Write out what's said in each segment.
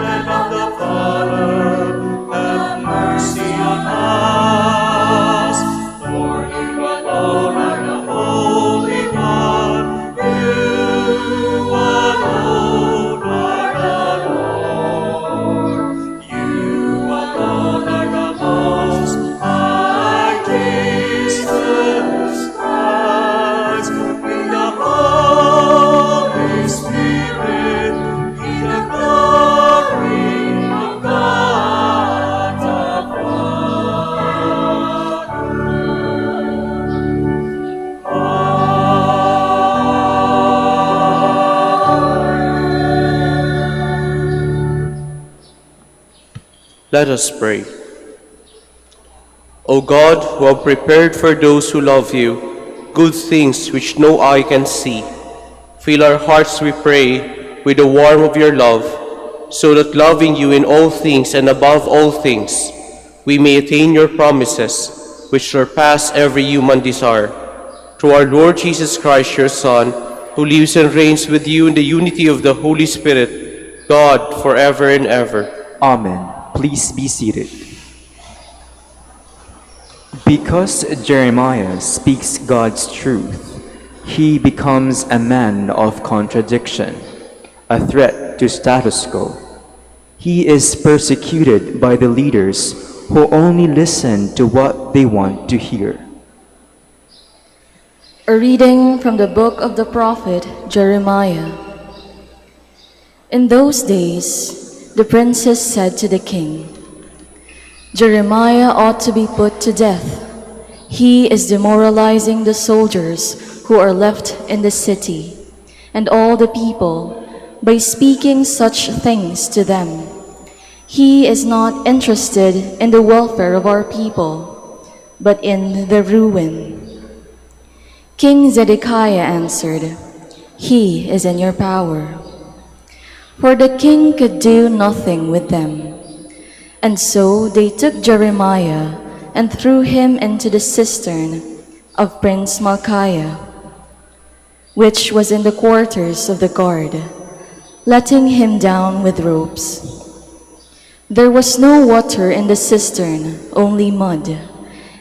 and of the Father, have mercy on us. For you alone are the Holy One, you alone are the Lord, you alone are the Most High, Jesus Christ, in the Holy Spirit, in the glory of God the Let us pray. O God, who have prepared for those who love you good things which no eye can see, fill our hearts, we pray, with the warmth of your love, so that loving you in all things and above all things, we may attain your promises, which surpass every human desire. Through our Lord Jesus Christ, your Son, who lives and reigns with you in the unity of the Holy Spirit, God, forever and ever. Amen. Please be seated. Because Jeremiah speaks God's truth, he becomes a man of contradiction, a threat to status quo. He is persecuted by the leaders who only listen to what they want to hear. A reading from the book of the prophet Jeremiah. In those days, the princess said to the king, Jeremiah ought to be put to death. He is demoralizing the soldiers who are left in the city, and all the people, by speaking such things to them. He is not interested in the welfare of our people, but in their ruin. King Zedekiah answered, He is in your power. For the king could do nothing with them. And so they took Jeremiah and threw him into the cistern of Prince Malchiah, which was in the quarters of the guard, letting him down with ropes. There was no water in the cistern, only mud,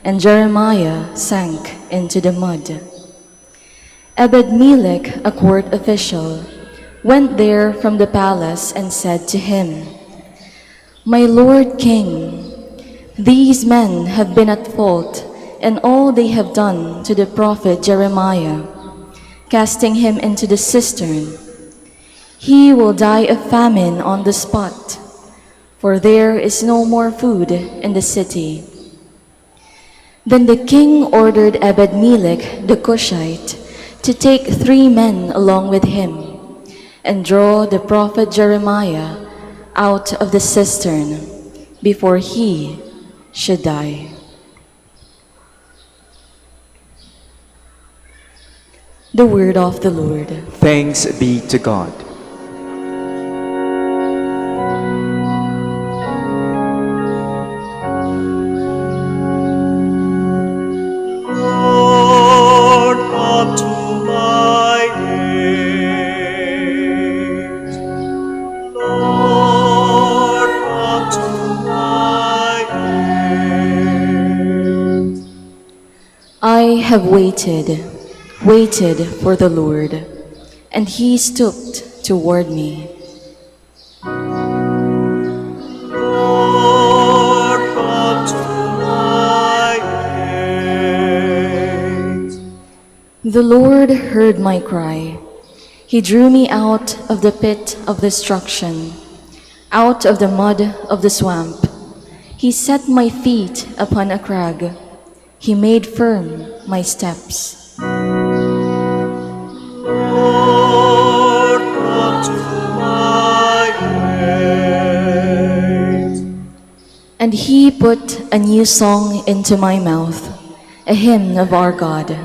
and Jeremiah sank into the mud. Ebed-Melech, a court official, went there from the palace and said to him, My lord king, these men have been at fault in all they have done to the prophet Jeremiah, casting him into the cistern. He will die of famine on the spot, for there is no more food in the city. Then the king ordered Ebed-Melech the Cushite to take 3 men along with him and draw the prophet Jeremiah out of the cistern before he should die. The word of the Lord. Thanks be to God. Lord, come to my aid. Lord, come to my aid. I have waited for the Lord, and he stooped toward me. Lord, come to my aid. The Lord heard my cry. He drew me out of the pit of destruction, out of the mud of the swamp. He set my feet upon a crag. He made firm my steps. Lord, come to my aid. And he put a new song into my mouth, a hymn of our God.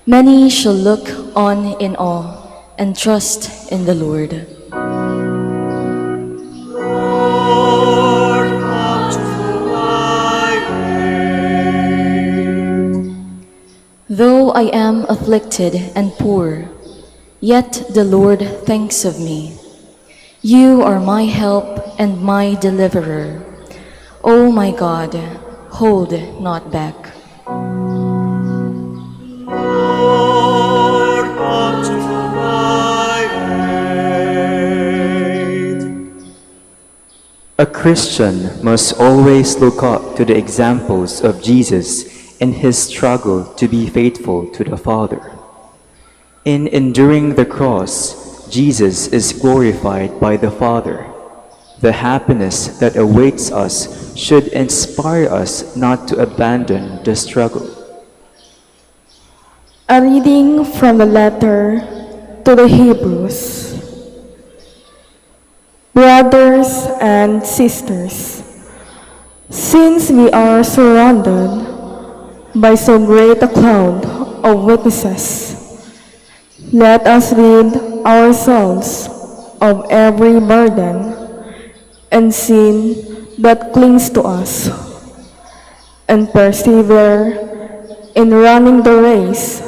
Many shall look on in awe and trust in the Lord. Lord, come to my aid. Though I am afflicted and poor, yet the Lord thinks of me. You are my help and my deliverer. O my God, hold not back. Lord, come to my aid. A Christian must always look up to the examples of Jesus in his struggle to be faithful to the Father. In enduring the cross, Jesus is glorified by the Father. The happiness that awaits us should inspire us not to abandon the struggle. A reading from the letter to the Hebrews. Brothers and sisters, since we are surrounded by so great a cloud of witnesses, let us rid ourselves of every burden and sin that clings to us, and persevere in running the race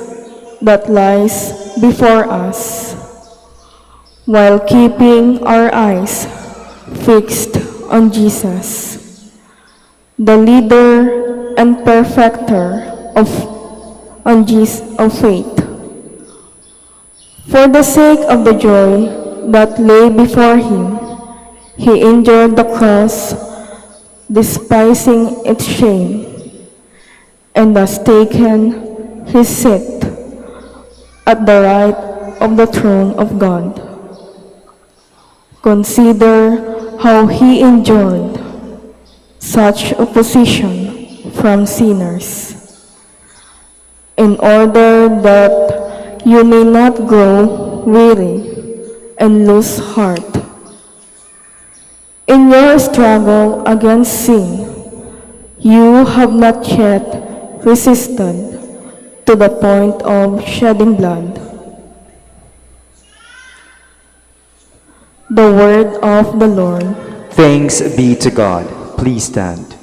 that lies before us, while keeping our eyes fixed on Jesus, the leader and perfecter of faith. For the sake of the joy that lay before him, he endured the cross, despising its shame, and has taken his seat at the right of the throne of God. Consider how he endured such opposition from sinners, in order that you may not grow weary and lose heart. In your struggle against sin, you have not yet resisted to the point of shedding blood. The word of the Lord. Thanks be to God. Please stand.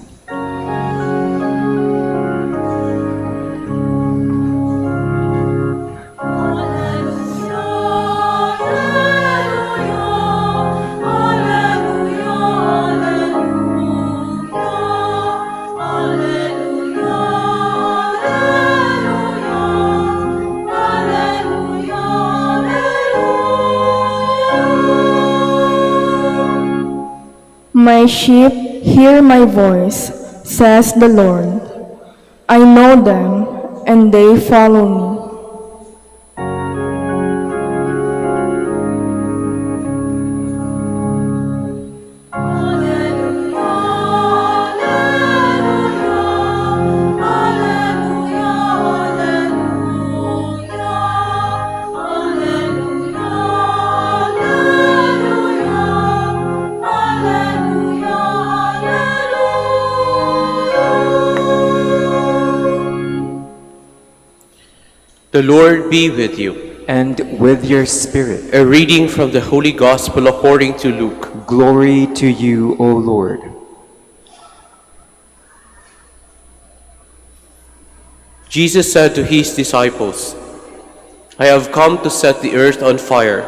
My sheep hear my voice, says the Lord. I know them, and they follow me. The Lord be with you. And with your spirit. A reading from the Holy Gospel according to Luke. Glory to you, O Lord. Jesus said to his disciples, I have come to set the earth on fire,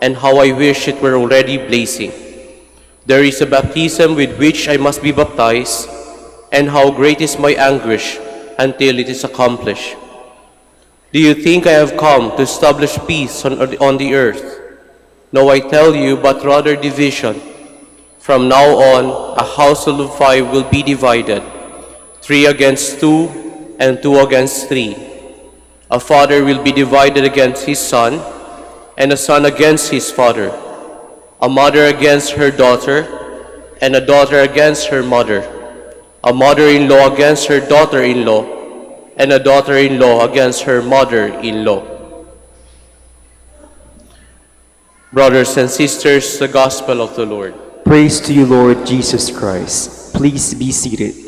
and how I wish it were already blazing. There is a baptism with which I must be baptized, and how great is my anguish until it is accomplished. Do you think I have come to establish peace on the earth? No, I tell you, but rather division. From now on, a household of 5 will be divided, 3 against 2, and 2 against 3. A father will be divided against his son, and a son against his father. A mother against her daughter, and a daughter against her mother. A mother-in-law against her daughter-in-law, and a daughter-in-law against her mother-in-law. Brothers and sisters, the Gospel of the Lord. Praise to you, Lord Jesus Christ. Please be seated.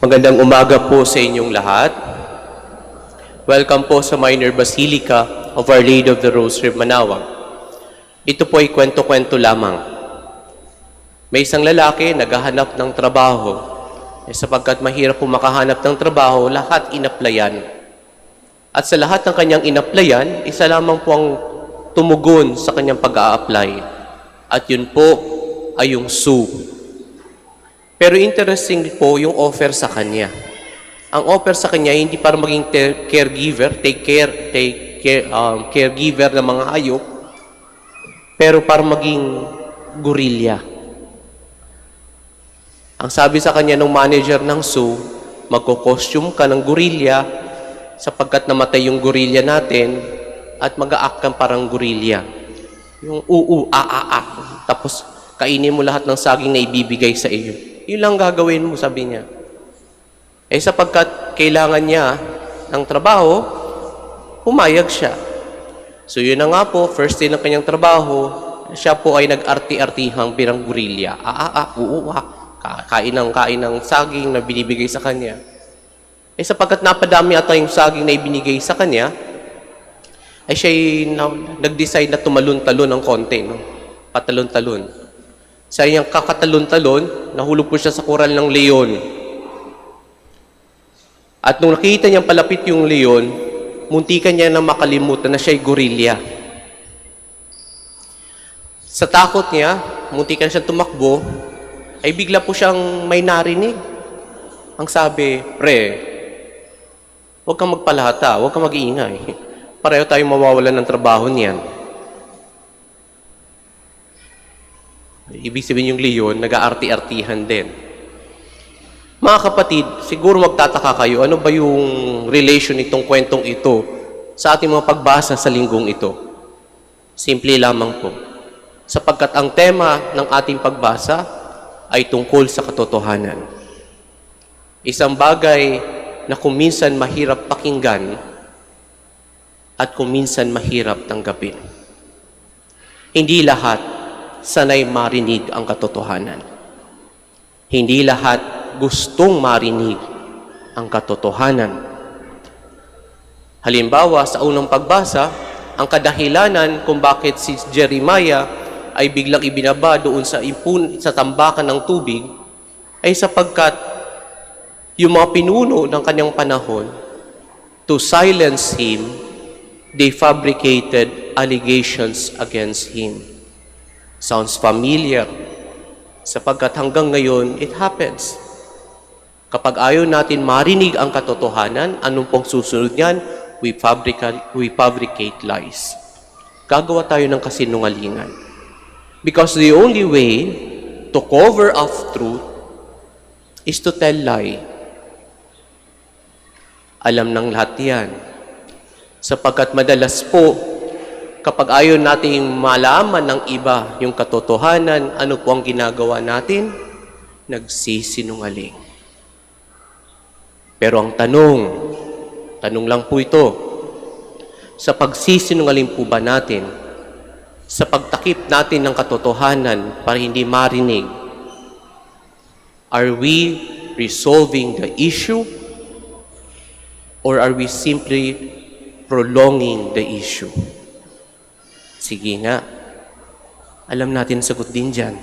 Magandang umaga po sa inyong lahat. Welcome po sa Minor Basilica of Our Lady of the Rosary, Manaoag. Ito po ay kwento-kwento lamang. May isang lalaki naghahanap ng trabaho. Sapagkat mahirap po makahanap ng trabaho, lahat inaplayan. At sa lahat ng kanyang inaplayan, isa lamang po ang tumugon sa kanyang pag-a-apply. At yun po ay yung sue. Pero interesting po yung offer sa kanya. Ang offer sa kanya hindi para maging caregiver, caregiver ng mga hayop, pero para maging gorilla. Ang sabi sa kanya ng manager ng zoo, magko-costume ka ng gorilla sapagkat namatay yung gorilla natin at mag-a-act kang parang gorilla. Yung tapos kainin mo lahat ng saging na ibibigay sa iyo. Yun lang gagawin mo, sabi niya. Sapagkat kailangan niya ng trabaho, pumayag siya. So yun na nga po, first day ng kanyang trabaho, siya po ay nag-arti-artihang birang gorilla. Kain ng saging na binibigay sa kanya. Sapagkat napadami ata yung saging na ibinigay sa kanya, ay siya nag-decide na tumalon-talon ng konti, no? Patalon-talon. Sa iyang kakatalon-talon, nahulog po siya sa koral ng leon. At nung nakita niyang palapit yung leon, muntikan niya na makalimutan na siya'y gorilla. Sa takot niya, muntikan siyang tumakbo, ay bigla po siyang may narinig. Ang sabi, "Pre, huwag kang magpalata, huwag kang mag-iingay. Pareho tayong mawawalan ng trabaho niyan." Ibig sabihin yung leon, nag-aarti-artihan din. Mga kapatid, siguro magtataka kayo, ano ba yung relation nitong kwentong ito sa ating mga pagbasa sa linggong ito? Simple lamang po. Sapagkat ang tema ng ating pagbasa ay tungkol sa katotohanan. Isang bagay na kuminsan mahirap pakinggan at kuminsan mahirap tanggapin. Hindi lahat sanay marinig ang katotohanan. Hindi lahat gustong marinig ang katotohanan. Halimbawa, sa unang pagbasa, ang kadahilanan kung bakit si Jeremiah ay biglang ibinaba doon sa tambakan ng tubig ay sapagkat yung mga pinuno ng kanyang panahon, to silence him, they fabricated allegations against him. Sounds familiar, sapagkat hanggang ngayon, it happens. Kapag ayaw natin marinig ang katotohanan, anong pong susunod niyan? We fabricate lies. Gagawa tayo ng kasinungalingan. Because the only way to cover up truth is to tell lie. Alam ng lahat yan. Sapagkat madalas po, kapag ayaw nating malaman ng iba yung katotohanan, ano po ang ginagawa natin? Nagsisinungaling. Pero ang tanong lang po ito, sa pagsisinungaling po ba natin, sa pagtakip natin ng katotohanan para hindi marinig, are we resolving the issue or are we simply prolonging the issue? Sige nga, alam natin sagot din dyan.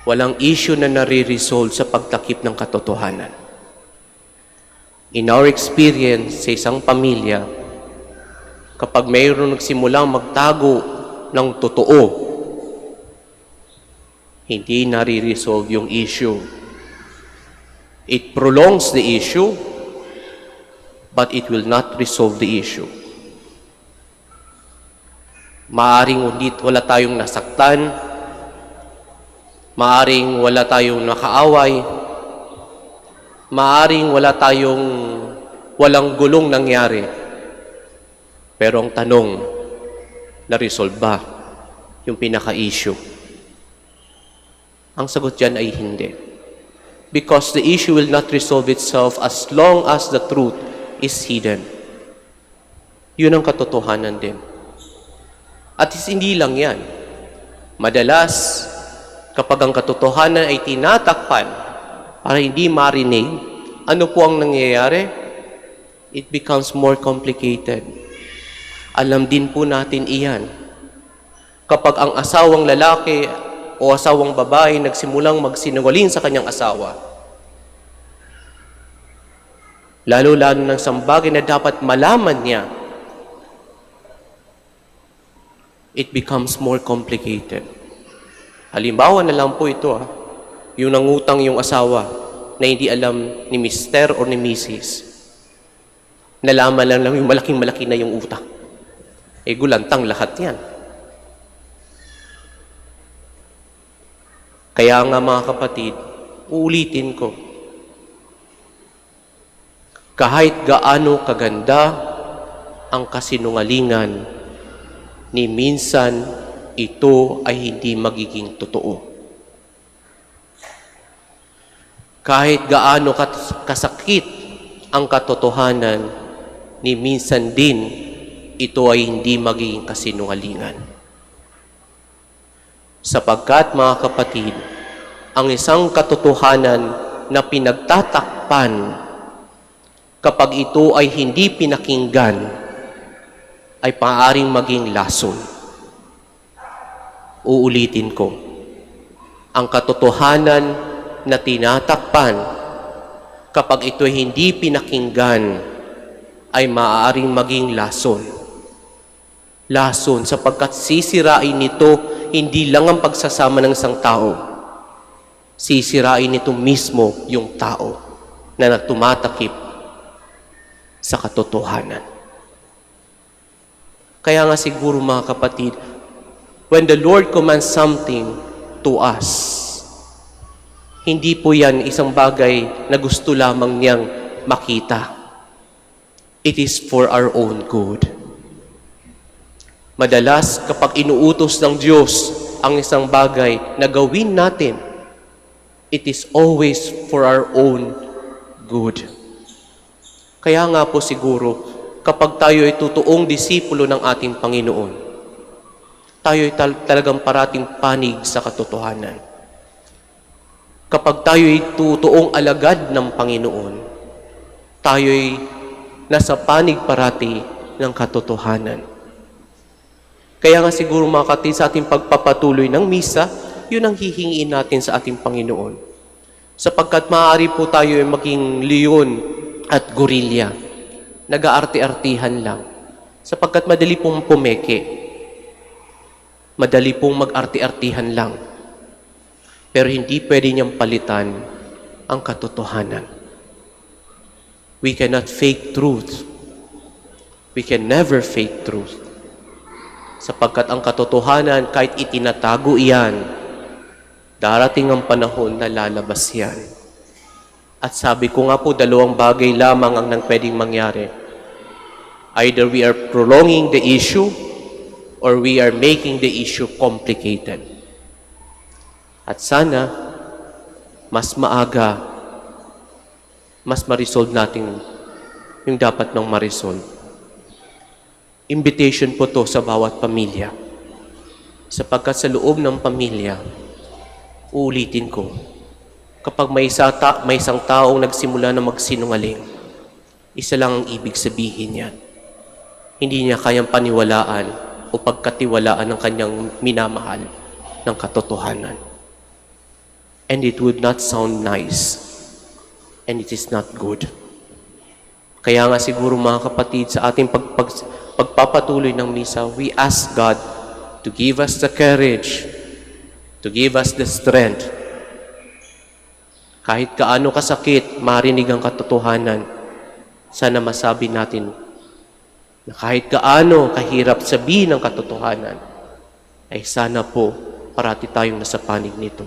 Walang issue na nare-resolve sa pagtakip ng katotohanan. In our experience sa isang pamilya, kapag mayroon nagsimulang magtago ng totoo, hindi nare-resolve yung issue. It prolongs the issue, but it will not resolve the issue. Maaring wala tayong nasaktan, maaring wala tayong nakaaway, maaring walang gulong nangyari. Pero ang tanong, na-resolve ba yung pinaka-issue? Ang sagot dyan ay hindi. Because the issue will not resolve itself as long as the truth is hidden. Yun ang katotohanan din. At hindi lang yan. Madalas, kapag ang katotohanan ay tinatakpan para hindi marinig, ano po ang nangyayari? It becomes more complicated. Alam din po natin iyan. Kapag ang asawang lalaki o asawang babae nagsimulang magsinungaling sa kanyang asawa, lalo-lalo ng isang bagay na dapat malaman niya, it becomes more complicated. Halimbawa na lang po ito, yung nangutang yung asawa na hindi alam ni Mr. or ni Mrs. Nalaman lang yung malaking-malaki na yung utang. Gulantang lahat yan. Kaya nga mga kapatid, uulitin ko, kahit gaano kaganda ang kasinungalingan, ni minsan ito ay hindi magiging totoo. Kahit gaano kasakit ang katotohanan, ni minsan din ito ay hindi magiging kasinungalingan. Sapagkat mga kapatid, ang isang katotohanan na pinagtatakpan kapag ito ay hindi pinakinggan ay maaaring maging lason. Uulitin ko, ang katotohanan na tinatakpan kapag ito ay hindi pinakinggan ay maaaring maging lason. Lason sapagkat sisirain nito hindi lang ang pagsasama ng isang tao. Sisirain nito mismo yung tao na tumatakip sa katotohanan. Kaya nga siguro mga kapatid, when the Lord commands something to us, hindi po yan isang bagay na gusto lamang niyang makita. It is for our own good. Madalas, kapag inuutos ng Diyos ang isang bagay na gawin natin, it is always for our own good. Kaya nga po siguro, kapag tayo ay totoong disipulo ng ating Panginoon, tayo ay talagang parating panig sa katotohanan. Kapag tayo ay totoong alagad ng Panginoon, tayo ay nasa panig parati ng katotohanan. Kaya nga siguro mga kapatid, sa ating pagpapatuloy ng misa, yun ang hihingiin natin sa ating Panginoon. Sapagkat maaari po tayo ay maging leon at gorilla. Nag-aarte-artihan lang. Sapagkat madali pong pumeke. Madali pong mag-arte-artihan lang. Pero hindi pwede niyang palitan ang katotohanan. We cannot fake truth. We can never fake truth. Sapagkat ang katotohanan, kahit itinatago iyan, darating ang panahon na lalabas yan. At sabi ko nga po, dalawang bagay lamang ang pwedeng mangyari. Either we are prolonging the issue or we are making the issue complicated. At sana, mas maaga, mas ma-resolve natin yung dapat nang ma-resolve. Invitation po to sa bawat pamilya. Sapagkat sa loob ng pamilya, uulitin ko, kapag may isang taong nagsimula na magsinungaling, isa lang ang ibig sabihin niyan. Hindi niya kayang paniwalaan o pagkatiwalaan ng kanyang minamahal ng katotohanan. And it would not sound nice. And it is not good. Kaya nga siguro mga kapatid, sa ating pagpapatuloy ng misa, we ask God to give us the courage, to give us the strength. Kahit kaano kasakit, marinig ang katotohanan, sana masabi natin na kahit kaano kahirap sabihin ang katotohanan, ay sana po parati tayong nasa panig nito.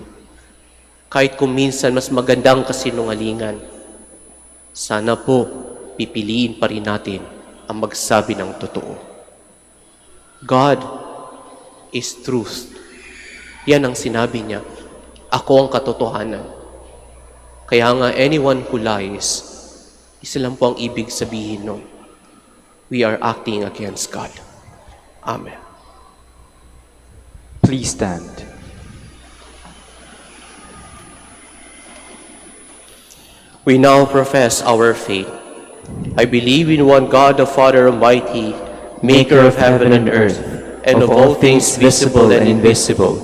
Kahit kung minsan mas magandang kasinungalingan, sana po pipiliin pa rin natin ang magsabi ng totoo. God is truth. Yan ang sinabi niya. Ako ang katotohanan. Kaya nga, anyone who lies, isa lang po ang ibig sabihin nun. We are acting against God. Amen. Please stand. We now profess our faith. I believe in one God, the Father Almighty, maker of heaven and earth, and of all things visible and invisible.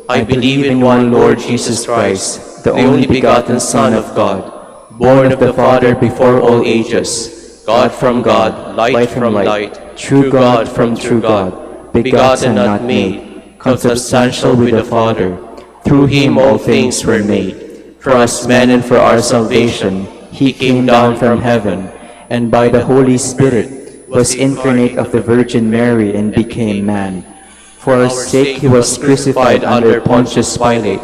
I believe in one Lord Jesus Christ, the only begotten Son of God, born of the Father before all ages, God from God, light from light, true God from true God, begotten, not made, consubstantial with the Father. Through him all things were made. For us men and for our salvation, he came down from heaven, and by the Holy Spirit was incarnate of the Virgin Mary and became man. For our sake he was crucified under Pontius Pilate.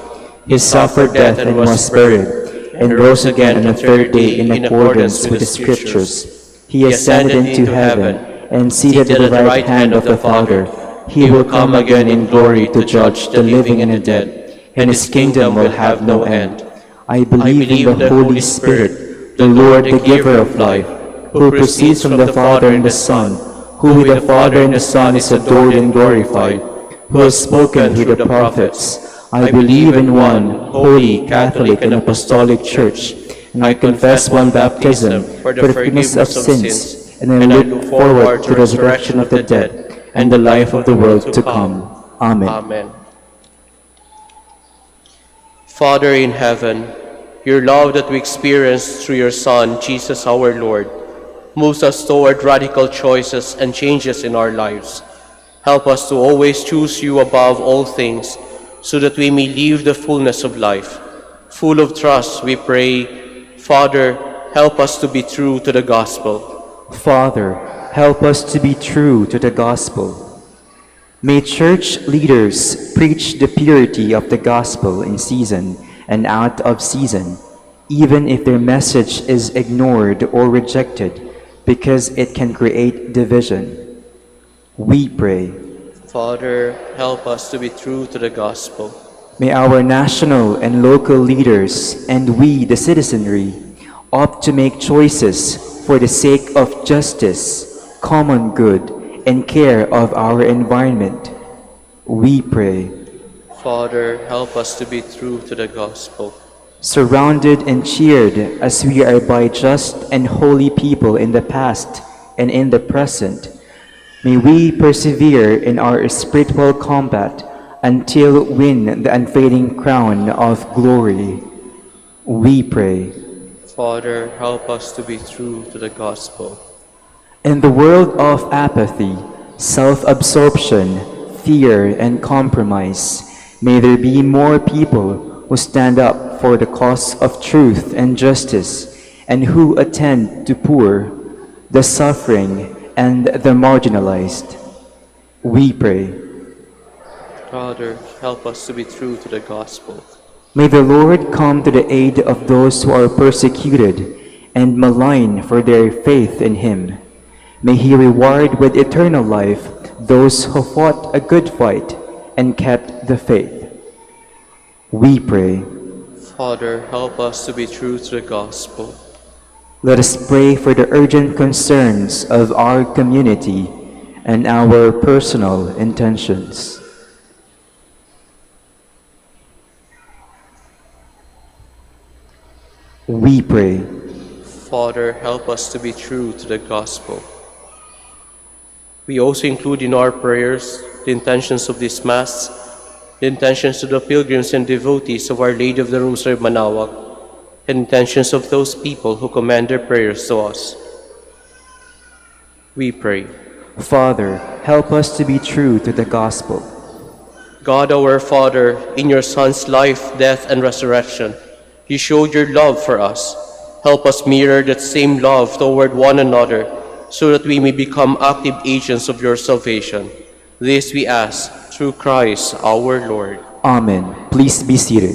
He suffered death and was buried, and rose again on the third day in accordance with the Scriptures. He ascended into heaven, and seated at the right hand of the Father. He will come again in glory to judge the living and the dead, and his kingdom will have no end. I believe in the Holy Spirit, the Lord, the giver of life, who proceeds from the Father and the Son, who with the Father and the Son is adored and glorified, who has spoken through the prophets. I believe in one holy, Catholic, and Apostolic Church, and I confess one baptism for the forgiveness of sins, and I look forward to the resurrection of the dead and the life of the world to come. Amen. Amen. Father in heaven, your love that we experience through your Son, Jesus our Lord, moves us toward radical choices and changes in our lives. Help us to always choose you above all things, so that we may live the fullness of life. Full of trust, we pray, Father, help us to be true to the gospel. Father, help us to be true to the gospel. May church leaders preach the purity of the gospel in season and out of season, even if their message is ignored or rejected, because it can create division. We pray. Father, help us to be true to the gospel. May our national and local leaders and we, the citizenry, opt to make choices for the sake of justice, common good, and care of our environment. We pray. Father, help us to be true to the gospel. Surrounded and cheered as we are by just and holy people in the past and in the present, may we persevere in our spiritual combat until win the unfading crown of glory. We pray. Father, help us to be true to the gospel. In the world of apathy, self-absorption, fear, and compromise, may there be more people who stand up for the cause of truth and justice, and who attend to poor, the suffering, and the marginalized. We pray. Father, help us to be true to the gospel. May the Lord come to the aid of those who are persecuted and maligned for their faith in him. May he reward with eternal life those who fought a good fight and kept the faith. We pray. Father, help us to be true to the gospel. Let us pray for the urgent concerns of our community and our personal intentions. We pray. Father, help us to be true to the gospel. We also include in our prayers the intentions of this Mass, the intentions of the pilgrims and devotees of Our Lady of the Rosary of Manaoag, and intentions of those people who commend their prayers to us. We pray. Father, help us to be true to the gospel. God our Father, in your Son's life, death, and resurrection, you showed your love for us. Help us mirror that same love toward one another, so that we may become active agents of your salvation. This we ask through Christ our Lord. Amen. Please be seated.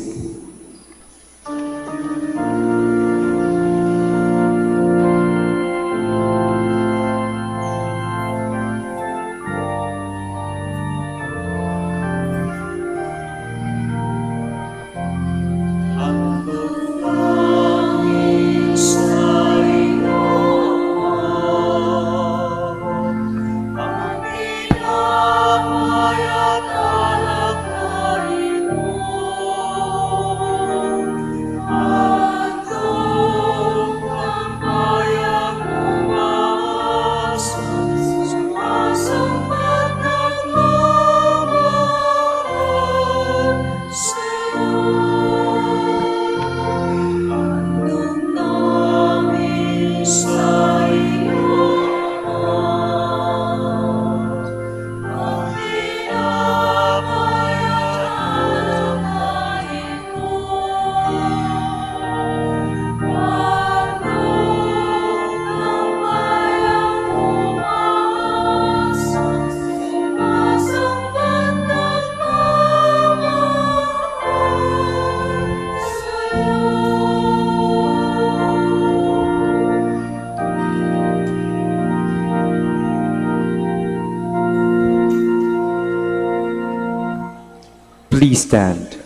Please stand.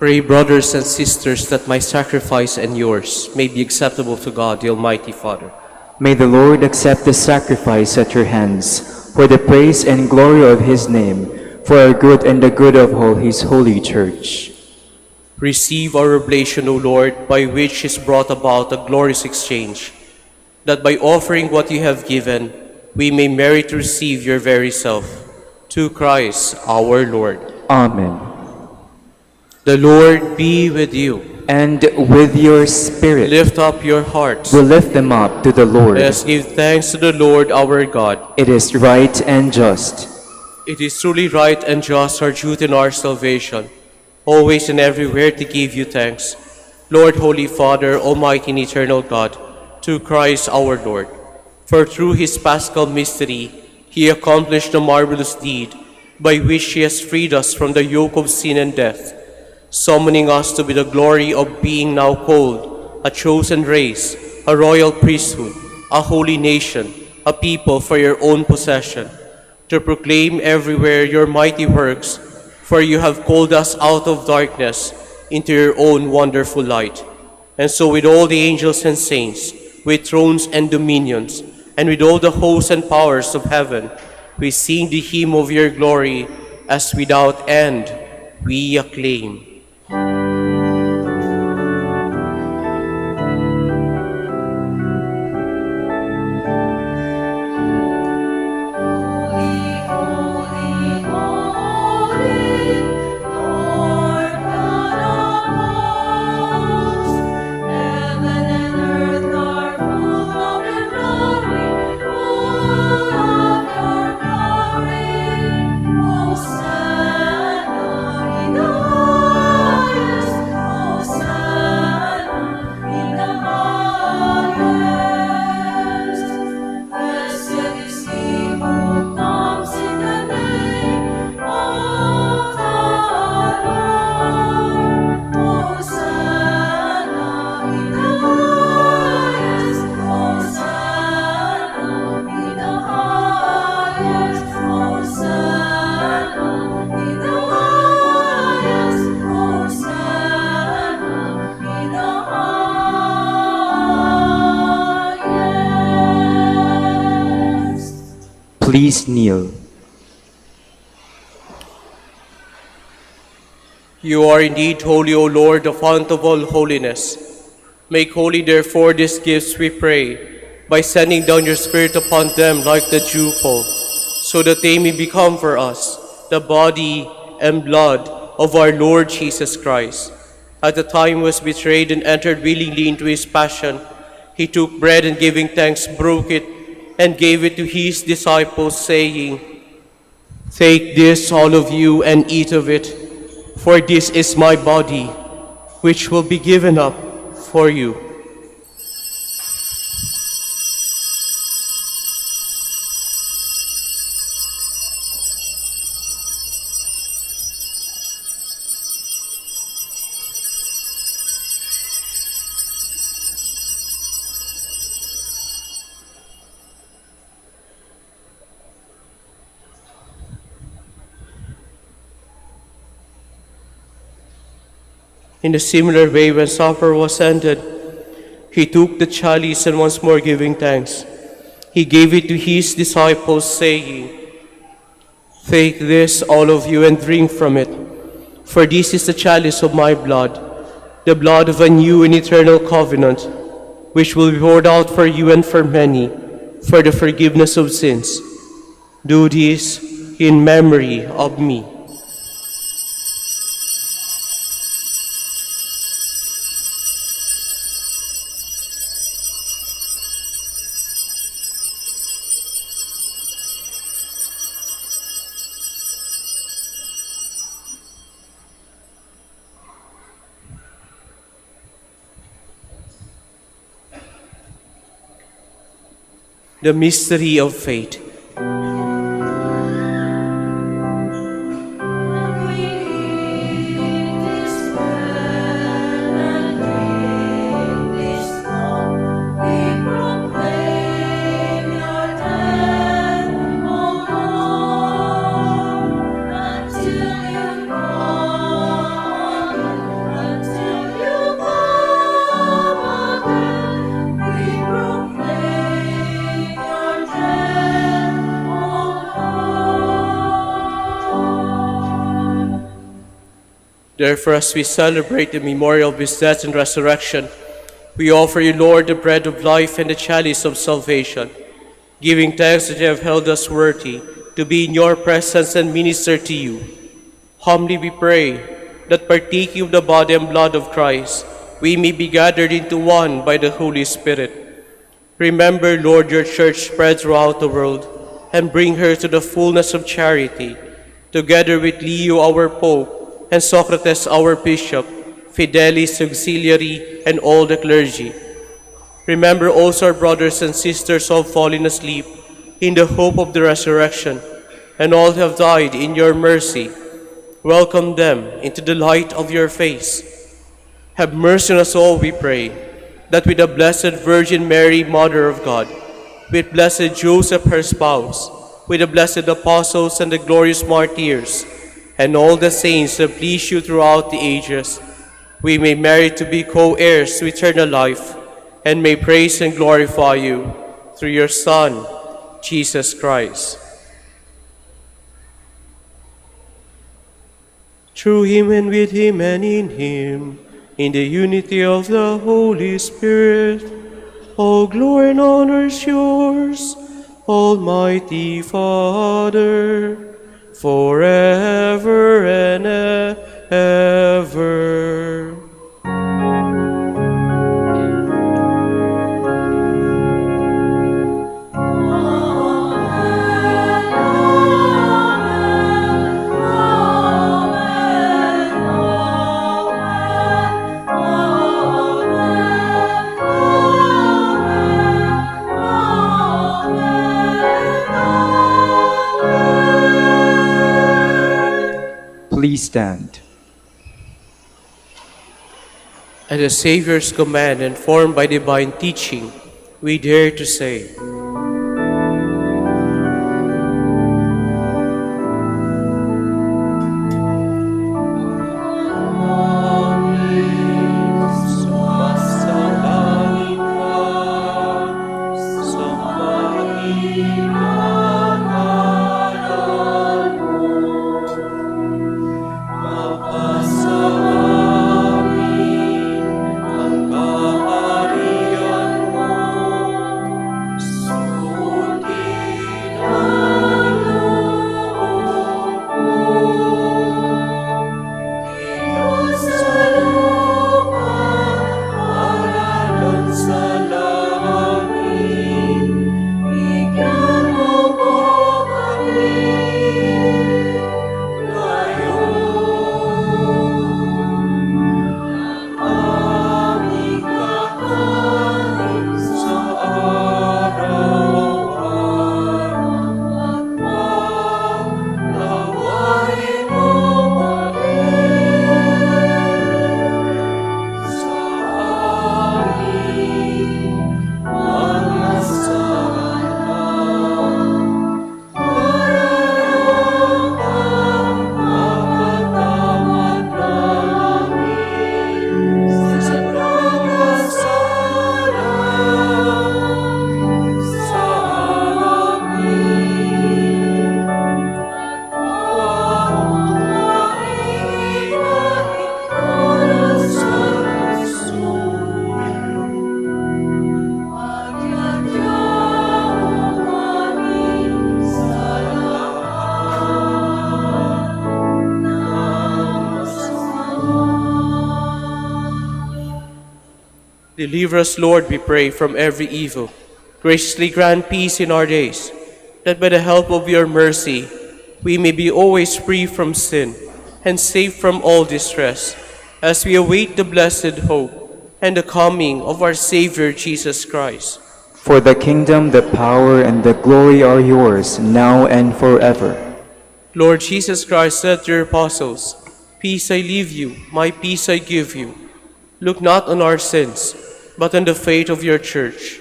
Pray, brothers and sisters, that my sacrifice and yours may be acceptable to God, the Almighty Father. May the Lord accept the sacrifice at your hands for the praise and glory of his name, for our good and the good of all his holy church. Receive our oblation, O Lord, by which is brought about a glorious exchange, that by offering what you have given, we may merit to receive your very self. To Christ our Lord. Amen. The Lord be with you. And with your spirit, Lift up your hearts. we lift them up to the Lord. Let us give thanks to the Lord our God. It is right and just. It is truly right and just, our duty and our salvation, always and everywhere to give you thanks. Lord, Holy Father, Almighty and eternal God, to Christ our Lord. For through his paschal mystery, he accomplished the marvelous deed by which he has freed us from the yoke of sin and death, summoning us to be the glory of being now called a chosen race, a royal priesthood, a holy nation, a people for your own possession, to proclaim everywhere your mighty works, for you have called us out of darkness into your own wonderful light. And so with all the angels and saints, with thrones and dominions, and with all the hosts and powers of heaven, we sing the hymn of your glory, as without end we acclaim. Please kneel. You are indeed holy, O Lord, the fount of all holiness. Make holy, therefore, these gifts, we pray, by sending down your Spirit upon them like the dewfall, so that they may become for us the body and blood of our Lord Jesus Christ. At the time he was betrayed and entered willingly into his passion, he took bread and giving thanks, broke it, and gave it to his disciples, saying, "Take this, all of you, and eat of it, for this is my body, which will be given up for you." In a similar way, when supper was ended, he took the chalice and once more giving thanks, he gave it to his disciples, saying, "Take this, all of you, and drink from it, for this is the chalice of my blood, the blood of a new and eternal covenant, which will be poured out for you and for many, for the forgiveness of sins. Do this in memory of me." The mystery of faith. Therefore, as we celebrate the memorial of his death and resurrection, we offer you, Lord, the bread of life and the chalice of salvation, giving thanks that you have held us worthy to be in your presence and minister to you. Humbly we pray that partaking of the body and blood of Christ, we may be gathered into one by the Holy Spirit. Remember, Lord, your church spread throughout the world, and bring her to the fullness of charity, together with Leo, our Pope, and Socrates, our Bishop, Fidelis Auxiliary, and all the clergy. Remember also our brothers and sisters who have fallen asleep in the hope of the resurrection, and all who have died in your mercy. Welcome them into the light of your face. Have mercy on us all, we pray, that with the Blessed Virgin Mary, Mother of God, with blessed Joseph, her spouse, with the blessed apostles and the glorious martyrs, and all the saints that please you throughout the ages, we may merit to be co-heirs to eternal life, and may praise and glorify you through your Son, Jesus Christ. Through him and with him and in him, in the unity of the Holy Spirit, all glory and honor is yours, Almighty Father, forever and ever. Please stand. At the Savior's command, and formed by divine teaching, we dare to say, deliver us, Lord, we pray, from every evil. Graciously grant peace in our days, that by the help of your mercy we may be always free from sin and safe from all distress, as we await the blessed hope and the coming of our Savior Jesus Christ. For the kingdom, the power, and the glory are yours, now and forever. Lord Jesus Christ said to your apostles, "Peace I leave you, my peace I give you. Look not on our sins, but on the faith of your church,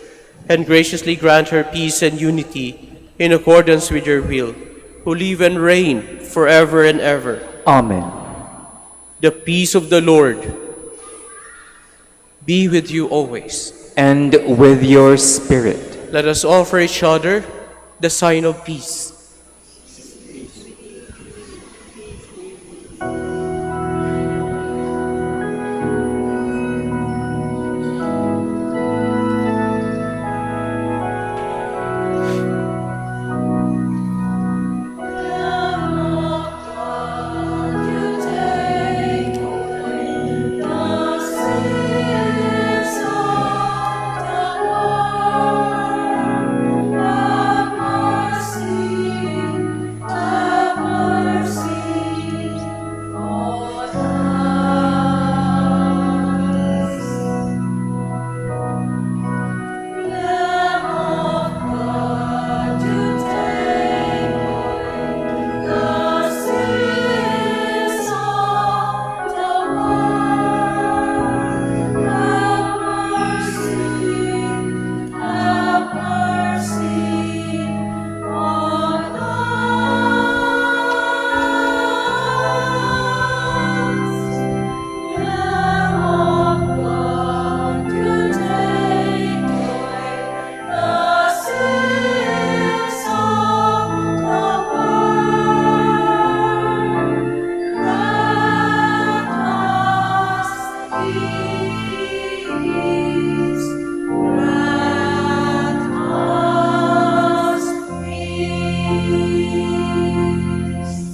and graciously grant her peace and unity in accordance with your will, who live and reign forever and ever." Amen. The peace of the Lord be with you always. And with your spirit. Let us offer each other the sign of peace.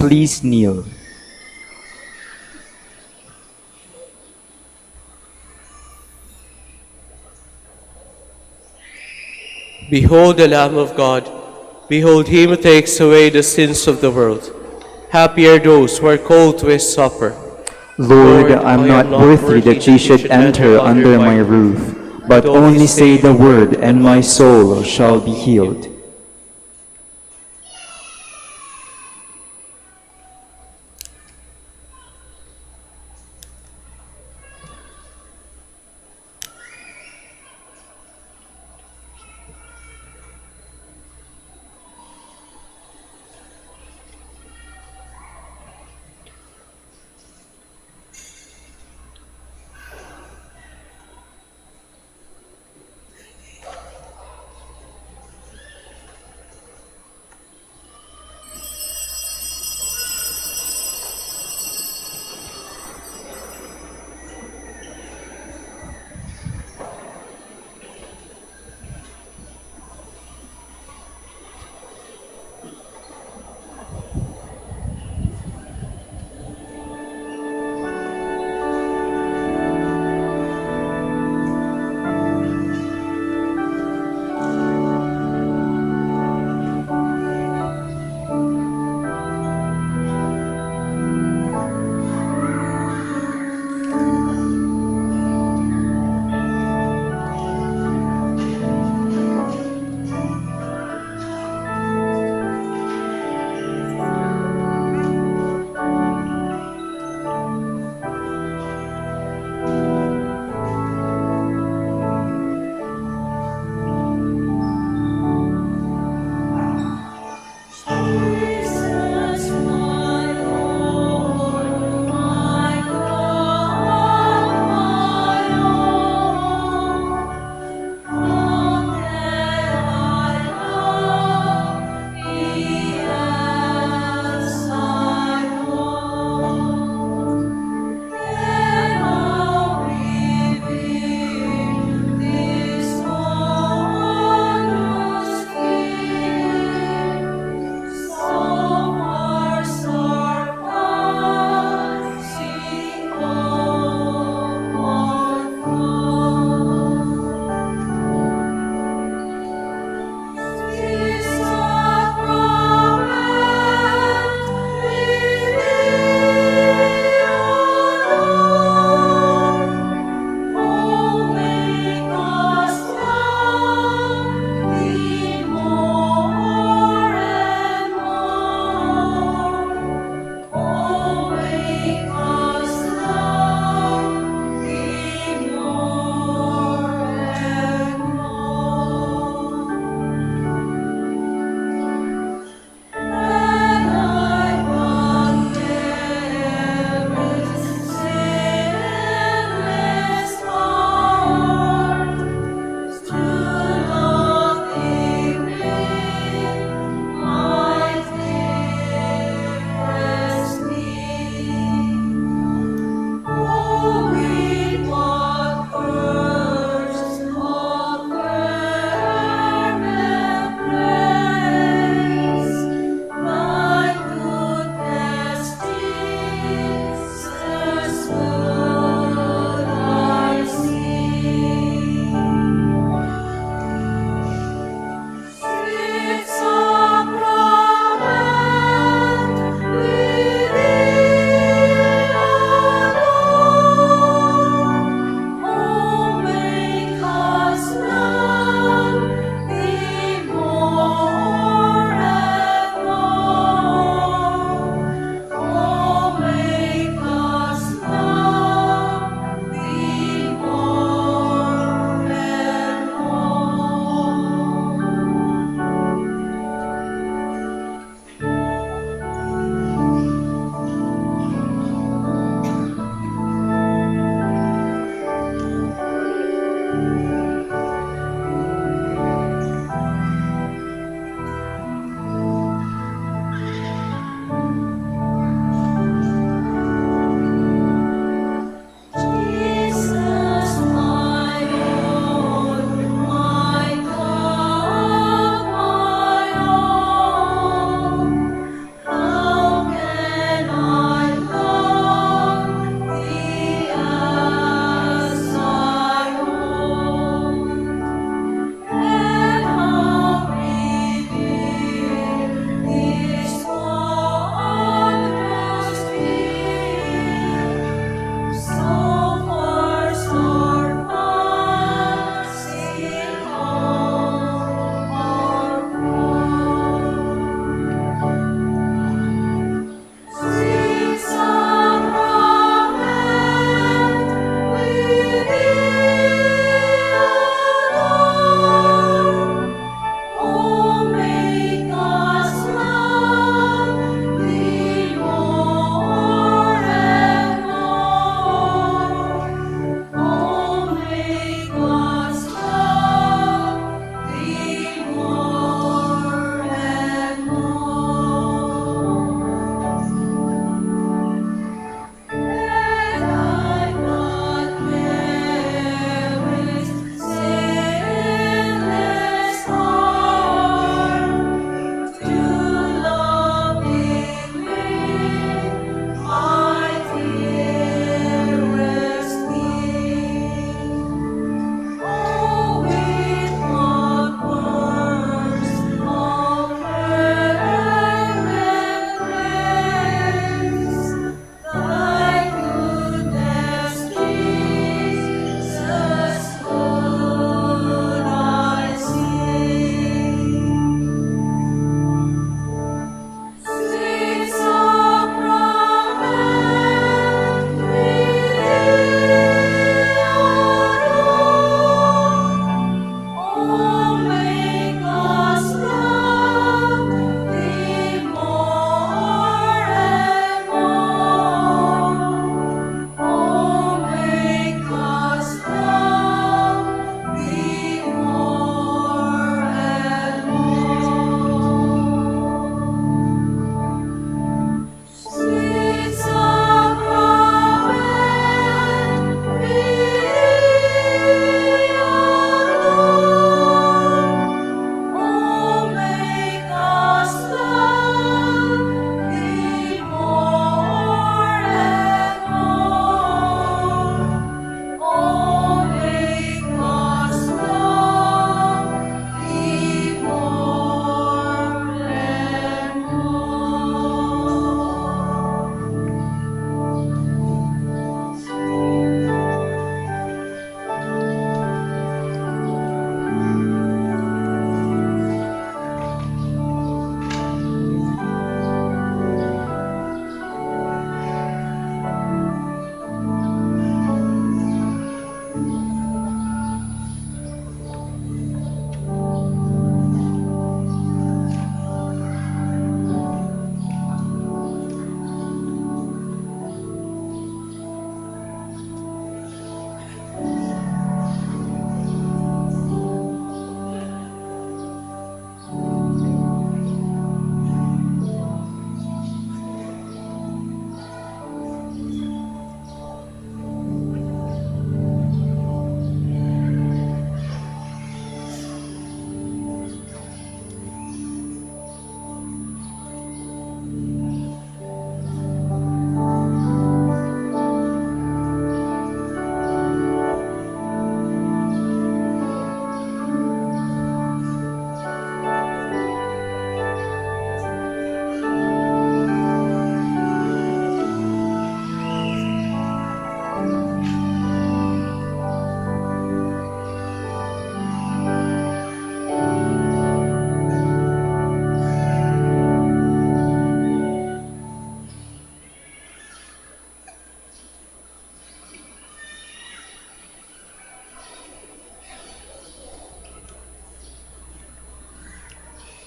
Please kneel. Behold the Lamb of God. Behold him who takes away the sins of the world. Happy are those who are called to his supper. Lord, I'm not worthy that you should enter under my roof, but only say the word, and my soul shall be healed.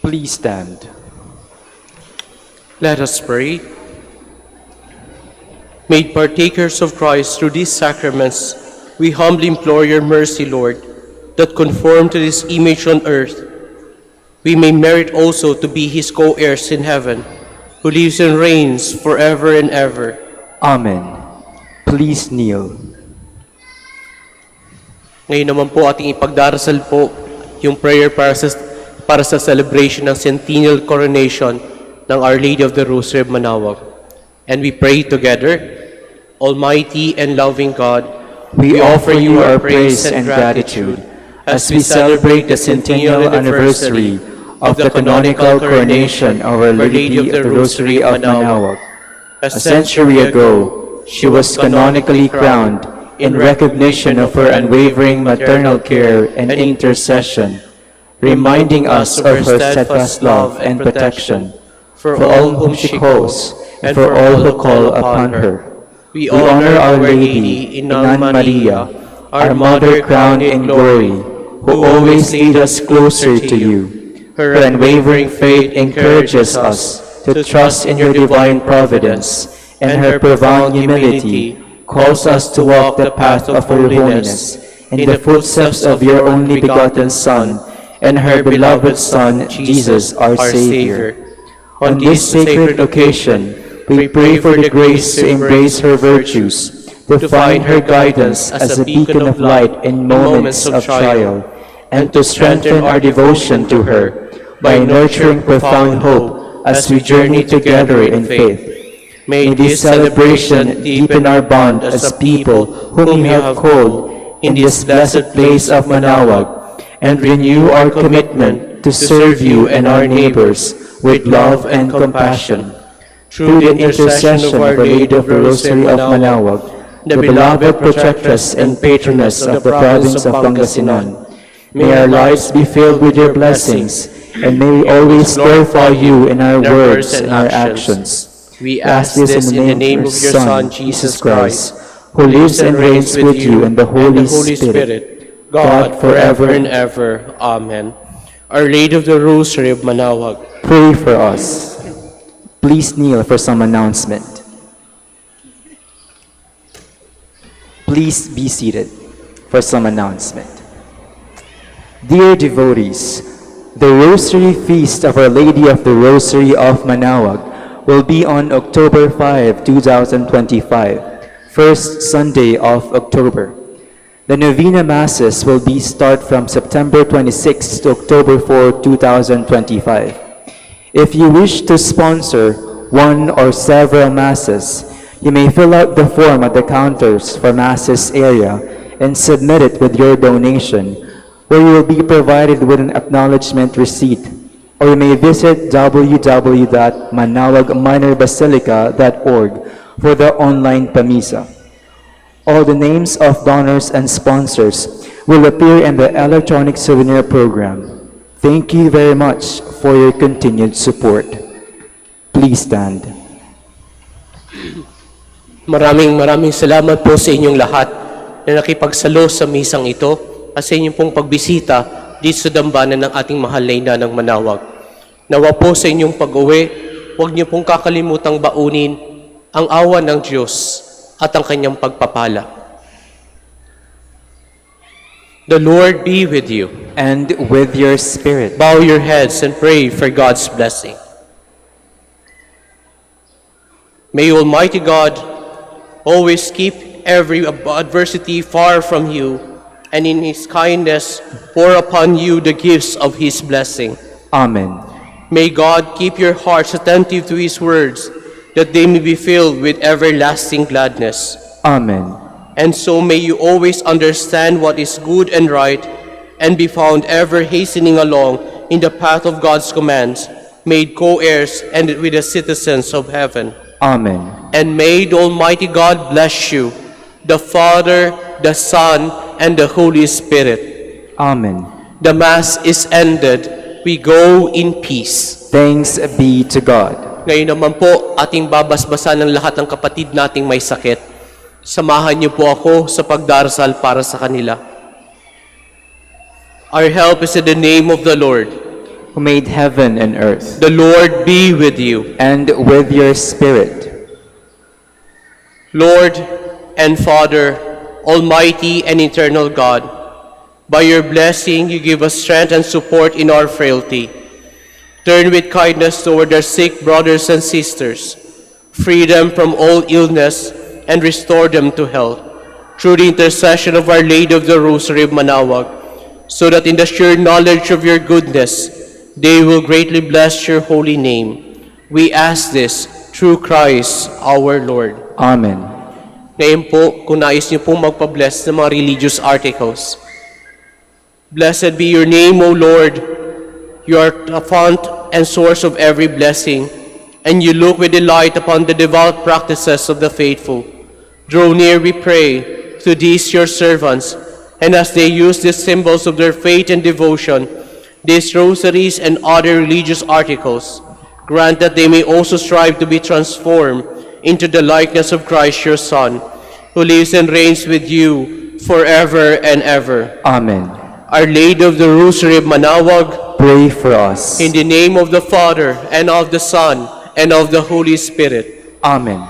Please stand. Let us pray. Made partakers of Christ through these sacraments, we humbly implore your mercy, Lord, that conform to this image on earth, we may merit also to be his co-heirs in heaven, who lives and reigns forever and ever. Amen. Please kneel. Ngayon naman po ating ipagdarasal po yung prayer para sa celebration ng Centennial coronation ng Our Lady of the Rosary of Manaoag. And we pray together, Almighty and loving God, We offer you our praise and gratitude as we celebrate the centennial anniversary of the canonical coronation of Our Lady of the Rosary of Manaoag. A century ago, she was canonically crowned in recognition of her unwavering maternal care and intercession, reminding us of her steadfast love and protection for all whom she calls and for all who call upon her. We honor Our Lady, Inan Maria, our Mother crowned in glory, who always leads us closer to you. Her unwavering faith encourages us to trust in your divine providence, and her profound humility calls us to walk the path of holiness in the footsteps of your only begotten Son and her beloved Son, Jesus, our Savior. On this sacred occasion, we pray for the grace to embrace her virtues, to find her guidance as a beacon of light in moments of trial, and to strengthen our devotion to her by nurturing profound hope as we journey together in faith. May this celebration deepen our bond as a people whom you have called in this blessed place of Manaoag, and renew our commitment to serve you and our neighbors with love and compassion. Through the intercession of Our Lady of the Rosary of Manaoag, the beloved protectress and patroness of the province of Pangasinan, may our lives be filled with your blessings, and may we always glorify you in our words and our actions. We ask this in the name of your Son, Jesus Christ, who lives and reigns with you in the Holy Spirit, God forever and ever. Amen. Our Lady of the Rosary of Manaoag, Pray for us. Please kneel for some announcement. Please be seated for some announcement. Dear devotees, the Rosary Feast of Our Lady of the Rosary of Manaoag will be on October 5, 2025, first Sunday of October. The Novena Masses will start from September 26 to October 4, 2025. If you wish to sponsor one or several Masses, you may fill out the form at the counters for Masses area and submit it with your donation, where you will be provided with an acknowledgement receipt. Or you may visit www.manaoagminorbasilica.org for the online Pamisa. All the names of donors and sponsors will appear in the electronic souvenir program. Thank you very much for your continued support. Please stand. maraming salamat po sa inyong lahat na nakipagsalo sa misang ito at sa inyong pong pagbisita dito sa dambana ng ating mahal na ina ng Manaoag. Nawa po sa inyong pag-uwi, huwag niyo pong kakalimutang baunin ang awa ng Diyos at ang kanyang pagpapala. The Lord be with you. And with your spirit. Bow your heads and pray for God's blessing. May Almighty God always keep every adversity far from you, and in His kindness pour upon you the gifts of His blessing. Amen. May God keep your hearts attentive to His words, that they may be filled with everlasting gladness. Amen. And so may you always understand what is good and right, and be found ever hastening along in the path of God's commands, made co-heirs and with the citizens of heaven. Amen. And may the Almighty God bless you, the Father, the Son, and the Holy Spirit. Amen. The Mass is ended. We go in peace. Thanks be to God. Ngayon naman po, ating babasbasan ng lahat ng kapatid nating may sakit. Samahan niyo po ako sa pagdarasal para sa kanila. Our help is in the name of the Lord, who made heaven and earth, The Lord be with you. and with your spirit. Lord and Father, Almighty and eternal God, by your blessing you give us strength and support in our frailty. Turn with kindness toward our sick brothers and sisters, free them from all illness, and restore them to health, through the intercession of Our Lady of the Rosary of Manaoag, so that in the sure knowledge of your goodness, they will greatly bless your holy name. We ask this through Christ our Lord. Amen. Ngayon po, kung nais niyo pong magpa-bless ng mga religious articles. Blessed be your name, O Lord. You are the fount and source of every blessing, and you look with delight upon the devout practices of the faithful. Draw near, we pray, to these your servants, and as they use these symbols of their faith and devotion, these rosaries and other religious articles, grant that they may also strive to be transformed into the likeness of Christ your Son, who lives and reigns with you forever and ever. Amen. Our Lady of the Rosary of Manaoag, Pray for us. in the name of the Father, and of the Son, and of the Holy Spirit. Amen.